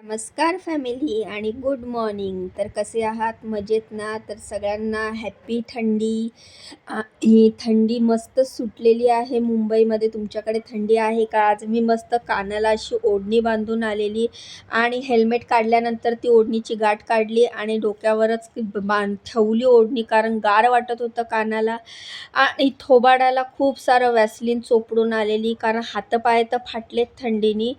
नमस्कार फॅमिली आणि good morning. तर कसे आहात? मजेत ना? तर सगळ्यांना हॅप्पी थंडी. ही थंडी मस्त सुटलेली आहे मुंबईमध्ये. तुमच्याकडे थंडी आहे का? आज मी मस्त कानाला अशी ओढणी बांधून आलेली आणि हेल्मेट काढल्यानंतर ती ओढणीची गाठ काढली आणि डोक्यावरच ठेवली ओढणी, कारण गार वाटत होतं कानाला. आणि थोबाडाला खूप सारं वॅसलीन चोपडून आलेली, कारण हातपाय तर फाटलेत थंडीनी,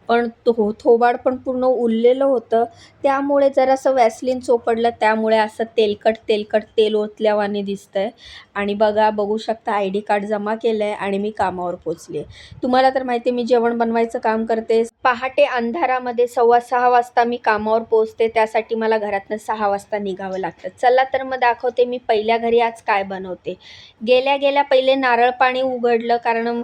पण थोबाड पण पूर्ण उरलेलं होतं. त्यामुळे जरासं वॅसलीन चोपडलं, त्यामुळे असं तेलकट तेलकट तेल ओतल्यावाने दिसतंय. आणि बघू शकता आय डी कार्ड जमा केलं आहे आणि मी कामावर पोचले. तुम्हाला तर माहिती आहे मी जेवण बनवायचं काम करते. पहाटे अंधारामध्ये 6:15 वाजता मी कामावर पोचते. त्यासाठी मला घरातनं 6 वाजता निघावं लागतं. चला तर मग दाखवते मी पहिल्या घरी आज काय बनवते. गेल्या गेल्या पहिले नारळ पाणी उघडलं, कारण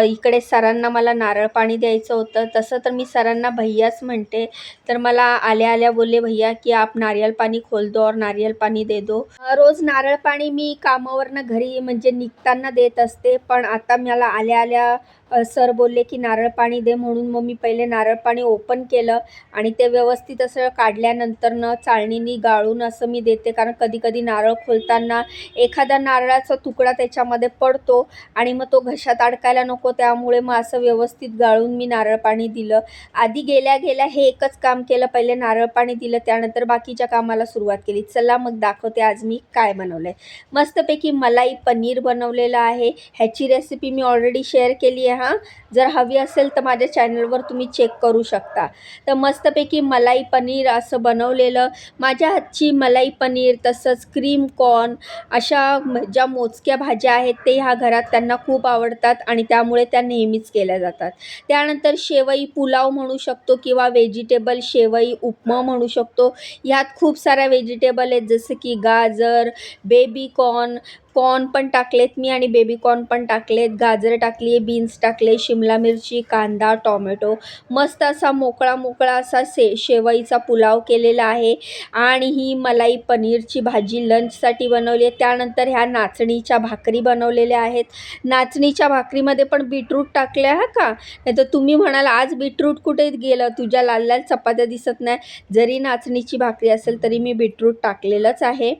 इकडे सरांना मला नारळ पाणी द्यायचं होतं. तसं तर मी सरांना भैयाच म्हणते. तर मला आल्या आल्या बोलले, भैया की आप नारियल पाणी खोल दो और नारियल पाणी दे दो. रोज नारळ पाणी मी कामावरनं घरी म्हणजे निघताना देत असते, पण आता मला आल्या आल्या सर बोलले की नारळ पाणी दे, म्हणून मग मी पहिले नारळ पाणी ओपन केलं आणि ते व्यवस्थित असं काढल्यानंतर चाळणीनी गाळून असं मी देते. कारण कधी कधी नारळ खोलताना एखादा नारळाचा तुकडा त्याच्यामध्ये पडतो आणि मग तो घशात अडकायला नको, त्यामुळे मग असं व्यवस्थित गाळून मी नारळ पाणी दिलं. आधी गेल्या गेल्या हे एकच काम केलं, पहिले नारळ पाणी दिलं, त्यानंतर बाकीच्या कामाला सुरुवात केली. चला मग दाखवते आज मी काय बनवलं आहे. मस्तपैकी मलाई पनीर बनवलेलं आहे. ह्याची रेसिपी मी ऑलरेडी शेअर केली आहे. जर हवी असेल तर माझ्या चॅनलवर तुम्ही चेक करू शकता. तर मस्तपैकी मलाई पनीर असं बनवलेलं. माझ्या हातची मलाई पनीर, तसंच क्रीम कॉर्न, अशा ज्या मोजक्या भाज्या आहेत ते ह्या घरात त्यांना खूप आवडतात आणि त्यामुळे त्या नेहमीच केल्या जातात. त्यानंतर शेवई पुलाव म्हणू शकतो किंवा व्हेजिटेबल शेवई उपमा म्हणू शकतो. ह्यात खूप साऱ्या व्हेजिटेबल आहेत, जसं की गाजर, बेबी कॉर्न पण टाकलेत मी आणि बेबी कॉर्न पण टाकलेत, गाजर टाकली, बीन्स टाकले, शिमला मिरची, कांदा, टॉमॅटो. मस्त असा मोकळा मोकळा असा शेवईचा पुलाव केलेला आहे. आणि ही मलाई पनीरची भाजी लंचसाठी बनवली आहे. त्यानंतर ह्या नाचणीच्या भाकरी बनवलेल्या आहेत. नाचणीच्या भाकरीमध्ये पण बीटरूट टाकल्या का? नाही तर तुम्ही म्हणाल आज बीटरूट कुठे गेलं, तुझ्या लाल लाल चपात्या दिसत नाही. जरी नाचणीची भाकरी असेल तरी मी बीटरूट टाकलेलंच आहे.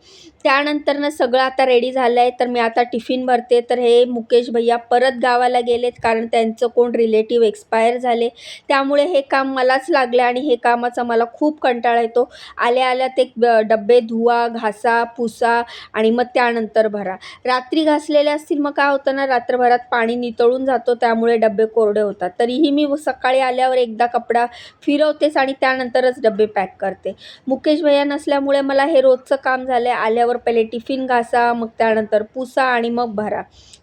त्यानंतर सगळं आता रेडी झालं आहे, तर मी आता टिफिन भरते. तर हे मुकेश भैया परत गावाला गेलेत, कारण त्यांचं कोण रिलेटिव्ह एक्सपायर झाले, त्यामुळे हे काम मलाच लागलं आणि हे कामाचा मला खूप कंटाळा येतो. आल्या आल्या ते डब्बे धुवा, घासा, पुसा आणि मग त्यानंतर भरा. रात्री घासलेले असतील मग काय होतं ना, रात्रभरात पाणी नितळून जातो, त्यामुळे डब्बे कोरडे होतात. तरीही मी सकाळी आल्यावर एकदा कपडा फिरवतेच आणि त्यानंतरच डब्बे पॅक करते. मुकेश भैया नसल्यामुळे मला हे रोजचं काम झालं आहे. आल्यावर पहिले टिफिन घासा, मग त्यानंतर पुसा आणि मग भरा.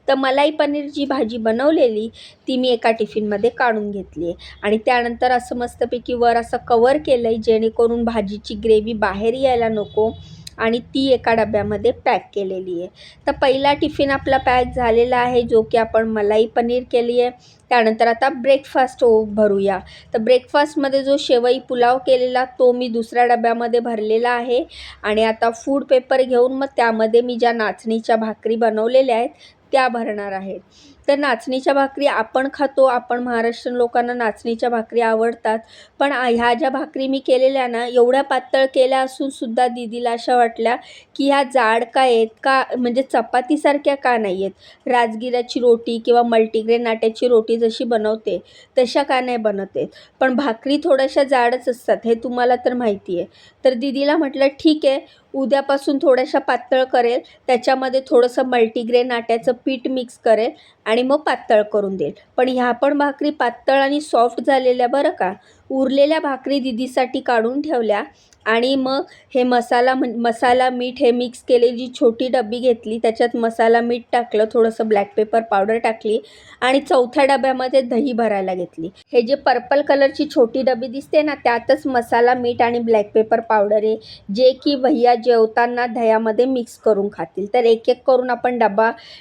तर मलाई पनीरची भाजी बनवलेली ती मी एका टिफिनमध्ये काढून घेतली आहे आणि त्यानंतर असं मस्तपैकी वर असं कवर केलं आहे, जेणेकरून भाजीची ग्रेव्ही बाहेर यायला नको, आणि ती एका डब्यामध्ये पॅक केलेली आहे. तर पहिला टिफिन आपला पॅक झालेला आहे, जो की आपण मलाई पनीर केली आहे. त्यानंतर आता ब्रेकफास्ट भरूया. तर ब्रेकफास्टमध्ये जो शेवई पुलाव केलेला तो मी दुसऱ्या डब्यामध्ये भरलेला आहे आणि आता फूड पेपर घेऊन मग त्यामध्ये मी ज्या नाचणीच्या भाकरी बनवलेल्या आहेत त्या भरणार आहेत. तर नाचणीच्या भाकरी आपण खातो, आपण महाराष्ट्रीयन लोकांना नाचणीच्या भाकरी आवडतात, पण ह्या ज्या भाकरी मी केलेल्या ना, एवढ्या पातळ केल्या असूनसुद्धा दीदीला अशा वाटल्या की ह्या जाड का आहेत का, म्हणजे चपातीसारख्या का नाही आहेत. राजगिऱ्याची रोटी किंवा मल्टीग्रेन आट्याची रोटी जशी बनवते तशा का नाही बनत आहेत, पण भाकरी थोड्याशा जाडच असतात, हे तुम्हाला तर माहिती आहे. तर दीदीला म्हटलं ठीक आहे, उद्यापासून थोड्याशा पातळ करेल, त्याच्यामध्ये थोडंसं मल्टीग्रेन आट्याचं पीठ मिक्स करेल आणि मग पातळ करून देईल. पण ह्या पण भाकरी पातळ आणि सॉफ्ट झालेल्या बरं का. उरलेल्या भाकरी दीदीसाठी काढून ठेवल्या आणि मग हे मसाला मीठ हे मिक्स केलेली छोटी डबी घेतली, त्याच्यात मसाला मीठ टाकलं, थोडंसं ब्लॅक पेपर पावडर टाकली आणि चौथ्या डब्यामध्ये दही भरायला घेतली. हे जे पर्पल कलरची छोटी डबी दिसते ना, त्यातच मसाला मीठ आणि ब्लॅक पेपर पावडर आहे, जे की भैया जेवताना दह्यामध्ये मिक्स करून खातील. तर एक एक करून आपण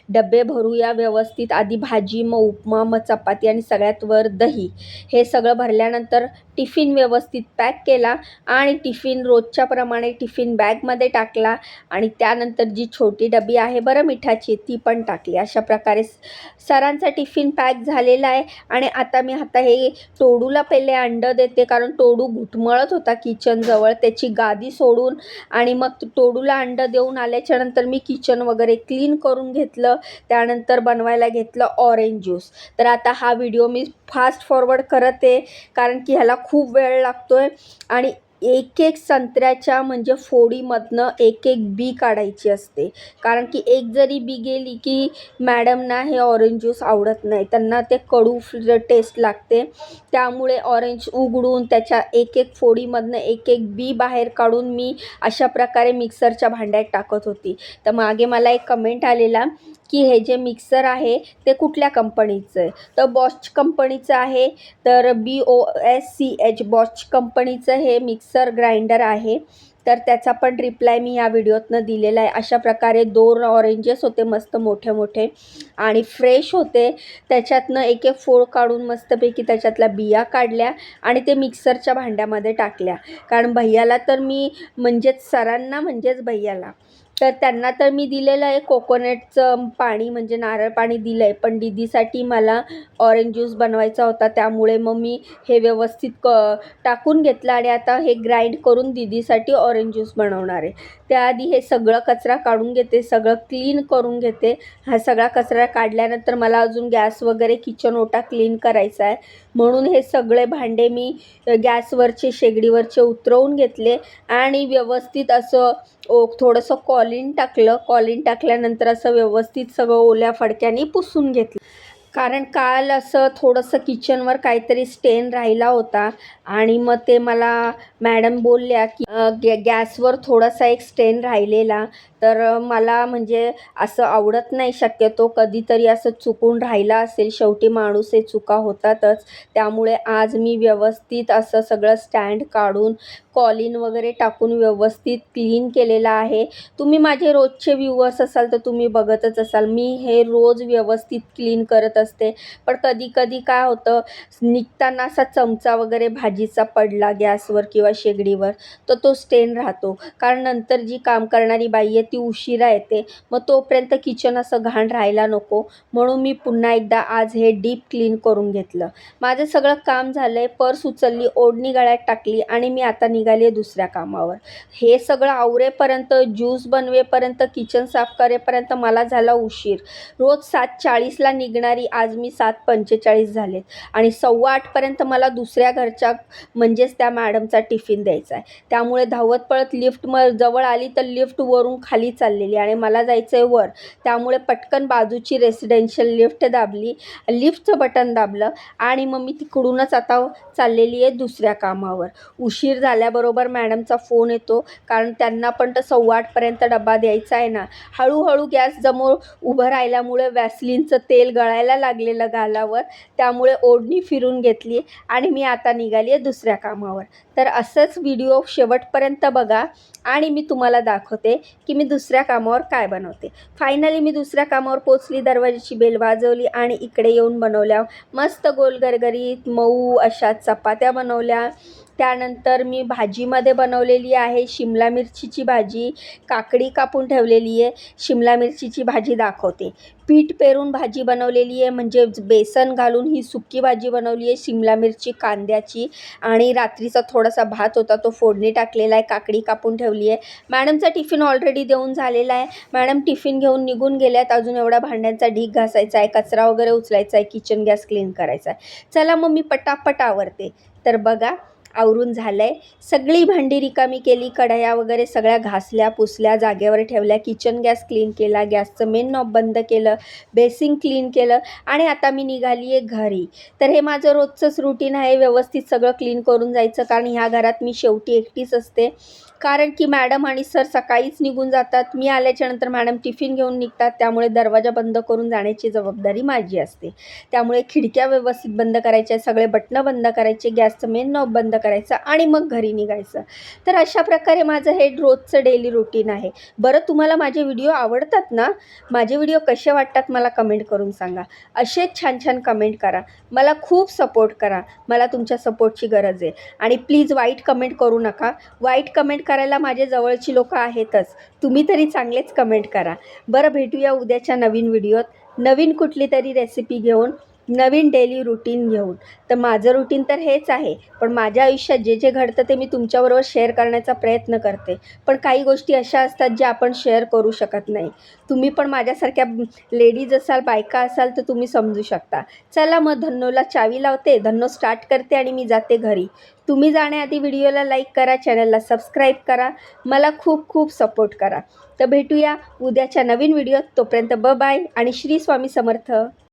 डबे भरूया व्यवस्थित. आधी भाजी, मग उपमा, मग चपाती आणि सगळ्यात वर दही. हे सगळं भरल्यानंतर टिफिन व्यवस्थित पॅक केला आणि टिफिन रोजच्याप्रमाणे टिफिन बॅगमध्ये टाकला आणि त्यानंतर जी छोटी डबी आहे बरं मिठाची ती पण टाकली. अशा प्रकारे सरांचा टिफिन पॅक झालेला आहे. आणि आता मी हे टोडूला पहिले अंडं देते, कारण टोडू घुटमळत होता किचनजवळ. त्याची गादी सोडून आणि मग टोडूला अंडं देऊन आल्याच्यानंतर मी किचन वगैरे क्लीन करून घेतलं. त्यानंतर बनवायला घेतलं ऑरेंज ज्यूस. तर आता हा व्हिडिओ मी फास्ट फॉरवर्ड करत आहे, कारण की ह्याला खूप वेळ लागतो आहे. आणि एक एक संत्र्याच्या म्हणजे फोडीमधनं एक एक बी काढायची असते, कारण की एक जरी बी गेली की मॅडमना हे ऑरेंज ज्यूस आवडत नाही, त्यांना ते कडू टेस्ट लागते. त्यामुळे ऑरेंज उघडून त्याच्या एक एक फोडीमधनं एक एक बी बाहेर काढून मी अशा प्रकारे मिक्सरच्या भांड्यात टाकत होती. तर मागे मला एक कमेंट आलेला की हे जे मिक्सर आहे ते कुठल्या कंपनीचं आहे, तर बॉस्च कंपनीचं आहे. तर BOSCH बॉस्च कंपनीचं हे मिक्सर ग्राइंडर आहे. तर त्याचा पण रिप्लाय मी या व्हिडिओतनं दिलेला आहे. अशा प्रकारे 2 ऑरेंजेस होते मस्त मोठे मोठे आणि फ्रेश होते. त्याच्यातनं एक एक फोड काढून मस्तपैकी त्याच्यातल्या बिया काढल्या आणि ते मिक्सरच्या भांड्यामध्ये टाकल्या. कारण भैयाला तर मी सरांना भैयाला तर त्यांना तर मी दिलेलं आहे कोकोनटचं पाणी म्हणजे नारळ पाणी दिलं आहे, पण दीदीसाठी मला ऑरेंज ज्यूस बनवायचा होता. त्यामुळे मग मी हे व्यवस्थित टाकून घेतलं आणि आता हे ग्राइंड करून दीदीसाठी ऑरेंज ज्यूस बनवणार आहे. त्याआधी हे सगळं कचरा काढून घेते, सगळं क्लीन करून घेते. हा सगळा कचरा काढल्यानंतर मला अजून गॅस वगैरे किचन ओटा क्लीन करायचा आहे, म्हणून हे सगळे भांडे मी गॅसवरचे शेगडीवरचे उतरवून घेतले आणि व्यवस्थित असं थोडंसं कॉलिन टाकलं. कॉलिन टाकल्यानंतर असं व्यवस्थित सगळं ओल्या फडक्याने पुसून घेतलं, कारण काल असं थोडंसं किचनवर काहीतरी स्टेन राहिला होता आणि मग ते मला मॅडम बोलल्या की गॅसवर थोडासा एक स्टेन राहिलेला. तर मला असं आवडत नाही शक्यतो, कधीतरी असं चुकून राहिला असेल, शेवटी माणूस हे चुका होतातच. त्यामुळे आज मी व्यवस्थित असं सगळं स्टँड काढून कॉलिन वगैरे टाकून व्यवस्थित क्लीन केलेलं आहे. तुम्ही माझे रोजचे व्ह्यूअर्स असाल तर तुम्ही बघतच असाल, मी हे रोज व्यवस्थित क्लीन करत असते. पण कधी कधी काय होतं, निघताना असा चमचा वगैरे भाजीचा पडला गॅसवर किंवा शेगडीवर तर तो स्टेन राहतो, कारण नंतर जी काम करणारी बाई आहे ती उशिरा येते, मग तोपर्यंत किचन असं घाण राहायला नको, म्हणून मी पुन्हा एकदा आज हे डीप क्लीन करून घेतलं. माझं सगळं काम झालं आहे. पर्स उचलली, ओढणी गळ्यात टाकली आणि मी आता निघाली आहे दुसऱ्या कामावर. हे सगळं आवरेपर्यंत, ज्यूस बनवेपर्यंत, किचन साफ करेपर्यंत मला झाला उशीर. रोज 7:40ला निघणारी आज मी 7:45 झालेत आणि 7:15पर्यंत मला दुसऱ्या घरच्या त्या मॅडमचा टिफिन द्यायचा आहे. त्यामुळे धावत पळत लिफ्ट जवळ आली तर लिफ्ट वरून खाली चाललेली आणि मला जायचं आहे वर. त्यामुळे पटकन बाजूची रेसिडेन्शियल लिफ्ट दाबली, लिफ्टचं बटन दाबलं आणि मग मी तिकडूनच आता चाललेली आहे दुसऱ्या कामावर. उशीर झाल्याबरोबर मॅडमचा फोन येतो, कारण त्यांना पण तर 7:15पर्यंत डबा द्यायचा आहे ना. हळूहळू गॅससमोर उभं राहिल्यामुळे वॅसलीनचं तेल गळायला लागलेलं गालावर, त्यामुळे ओढणी फिरून घेतली आणि मी आता निघाली आहे दुसऱ्या कामावर. तर असंच व्हिडिओ शेवटपर्यंत बघा आणि मी तुम्हाला दाखवते की मी दुसऱ्या कामावर काय बनवते. फायनली मी दुसऱ्या कामावर पोचली, दरवाजाची बेल वाजवली आणि इकडे येऊन बनवल्या मस्त गोलगरगरीत मऊ अशा चपात्या बनवल्या. त्यानंतर मी भाजीमध्ये बनवलेली आहे शिमला मिरचीची भाजी, काकडी कापून ठेवलेली आहे. शिमला मिरचीची भाजी दाखवते. पीठ पेरून भाजी बनवलेली आहे, बेसन घालून ही सुकी भाजी बनवली आहे शिमला मिरची कांद्याची. आणि रात्रीचा थोडासा भात होता तो फोडणी टाकलेला आहे, काकडी कापून ठेवली आहे. मॅडमचा टिफिन ऑलरेडी देऊन झालेला आहे. मॅडम टिफिन घेऊन निघून गेल्यात. अजून एवढा भांड्यांचा ढीग घासायचा आहे, कचरा वगैरे उचलायचा आहे, किचन गॅस क्लीन करायचा आहे. चला मग मी पटापट आवरते. तर बघा आवरून झालं आहे. सगळी भांडी रिकामी केली, कढया वगैरे सगळ्या घासल्या, पुसल्या, जागेवर ठेवल्या, किचन गॅस क्लीन केला, गॅसचं मेन नॉब बंद केलं, बेसिंग क्लीन केलं आणि आता मी निघाली आहे घरी. तर हे माझं रोजचंच रुटीन आहे, व्यवस्थित सगळं क्लीन करून जायचं, कारण ह्या घरात मी शेवटी एकटीच असते. कारण की मॅडम आणि सर सकाळीच निघून जातात. मी आल्याच्यानंतर मॅडम टिफिन घेऊन निघतात, त्यामुळे दरवाजा बंद करून जाण्याची जबाबदारी माझी असते. त्यामुळे खिडक्या व्यवस्थित बंद करायच्या, सगळे बटणं बंद करायचे, गॅसचं मेन नॉब बंद करायचं करायचं आणि मग घरी निघायचं. तर अशा प्रकारे माझं हे रोजचं डेली रुटीन आहे. बरं, तुम्हाला माझे व्हिडिओ आवडतात ना? माझे व्हिडिओ कसे वाटतात मला कमेंट करून सांगा. असेच छान छान कमेंट करा. मला खूप सपोर्ट करा. मला तुमच्या सपोर्टची गरज आहे. आणि प्लीज वाईट कमेंट करू नका. वाईट कमेंट करायला माझे जवळची लोकं आहेतच. तुम्ही तरी चांगलेच कमेंट करा. बरं, भेटूया उद्याच्या नवीन व्हिडिओत, नवीन कुठली तरी रेसिपी घेऊन, नवीन डेली रुटीन घेऊन. तर माझं रुटीन तर हेच आहे, पण माझ्या आयुष्यात जे जे घडतं ते मी तुमच्याबरोबर शेअर करण्याचा प्रयत्न करते. पण काही गोष्टी अशा असतात ज्या आपण शेअर करू शकत नाही. तुम्ही पण माझ्यासारख्या लेडीज असाल, बायका असाल तर तुम्ही समजू शकता. चला मग धन्नोला चावी लावते, धन्नो स्टार्ट करते आणि मी जाते घरी. तुम्ही जाण्याआधी व्हिडिओला लाईक करा, चॅनलला सबस्क्राईब करा, मला खूप खूप सपोर्ट करा. तर भेटूया उद्याच्या नवीन व्हिडिओत. तोपर्यंत बाय आणि श्री स्वामी समर्थ.